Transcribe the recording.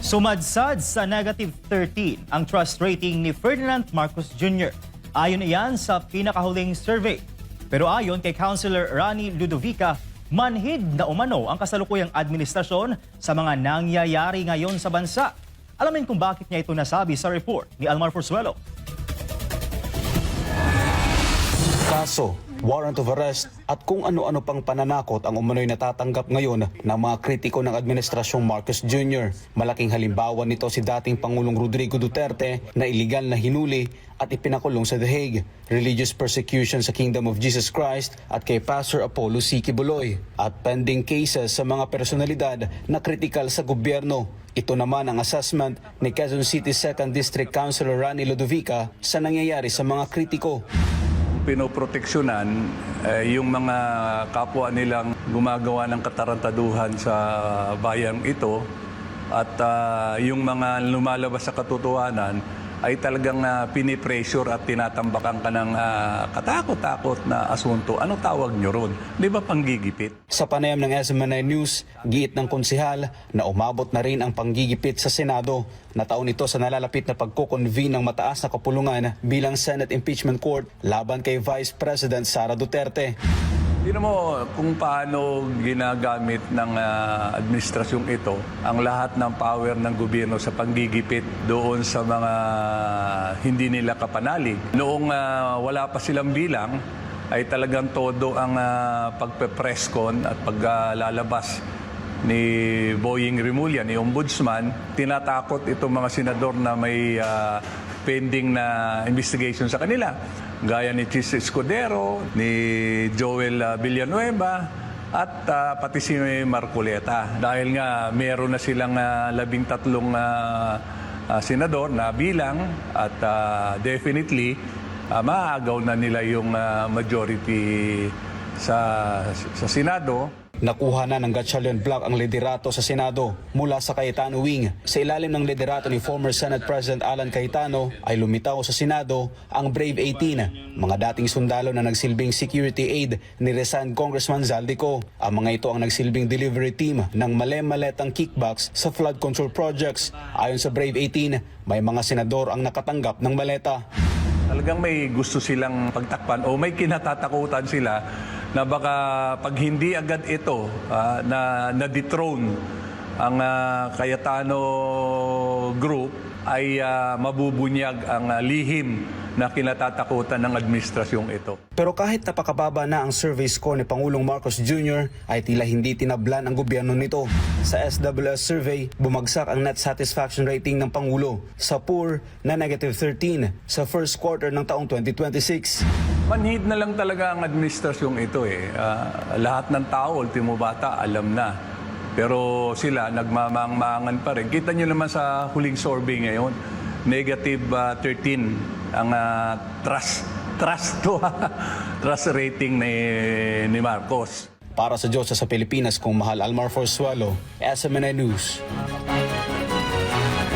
Sumadsad sa negative 13 ang trust rating ni Ferdinand Marcos Jr. Ayon iyan sa pinakahuling survey. Pero ayon kay Councilor Rani Ludovica, manhid na umano ang kasalukuyang administrasyon sa mga nangyayari ngayon sa bansa. Alamin kung bakit niya ito nasabi sa report ni Almar Forzuelo. Kaso, warrant of arrest at kung ano-ano pang pananakot ang umano'y natatanggap ngayon ng mga kritiko ng Administrasyong Marcos Jr. Malaking halimbawa nito si dating Pangulong Rodrigo Duterte na iligal na hinuli at ipinakulong sa The Hague, religious persecution sa Kingdom of Jesus Christ at kay Pastor Apollo C. Quiboloy at pending cases sa mga personalidad na kritikal sa gobyerno. Ito naman ang assessment ni Quezon City 2nd District Councilor Rani Ludovica sa nangyayari sa mga kritiko. Pinoproteksyonan yung mga kapwa nilang gumagawa ng katarantaduhan sa bayang ito at yung mga lumalabas sa katotohanan ay talagang pinipressure at tinatambakan ka ng katakot-takot na asunto. Anong tawag nyo ron? Di ba panggigipit? Sa panayam ng SMNI News, giit ng konsehal na umabot na rin ang panggigipit sa Senado. Nataon ito sa nalalapit na pagko-convene ng mataas na kapulungan bilang Senate Impeachment Court laban kay Vice President Sara Duterte. Tignan mo kung paano ginagamit ng administrasyong ito ang lahat ng power ng gobyerno sa panggigipit doon sa mga hindi nila kapanalig. Noong wala pa silang bilang, ay talagang todo ang pagpe-presscon at paglalabas ni Boying Rimulya, ni Ombudsman. Tinatakot itong mga senador na may pending na investigation sa kanila. Gaya ni Chis Escudero, ni Joel Villanueva, at pati si Marcoleta. Dahil nga meron na silang 13 senador na bilang at definitely maaagaw na nila yung majority sa Senado. Nakuha na ng Gatchalian Bloc ang liderato sa Senado mula sa Cayetano Wing. Sa ilalim ng liderato ni former Senate President Alan Cayetano ay lumitaw sa Senado ang Brave 18, mga dating sundalo na nagsilbing security aid ni resigned Congressman Zaldico. Ang mga ito ang nagsilbing delivery team ng male-maletang kickbacks sa flood control projects. Ayon sa Brave 18, may mga senador ang nakatanggap ng maleta. Talagang may gusto silang pagtakpan o may kinatatakutan sila na baka pag hindi agad ito na dethrone ang Cayetano Group ay mabubunyag ang lihim na kinatatakutan ng administrasyong ito. Pero kahit napakababa na ang survey score ni Pangulong Marcos Jr. ay tila hindi tinablan ang gobyerno nito. Sa SWS survey, bumagsak ang net satisfaction rating ng Pangulo sa poor na negative 13 sa first quarter ng taong 2026. Manhid na lang talaga ang administrasyong ito eh. Lahat ng tao, ultimo bata, alam na. Pero sila nagmamangmangan pa rin. Kita nyo naman sa huling survey ngayon, negative 13 ang trust rating ni Marcos. Para sa Diyos sa Pilipinas, kung mahal Almar Forzuelo, SMNI News.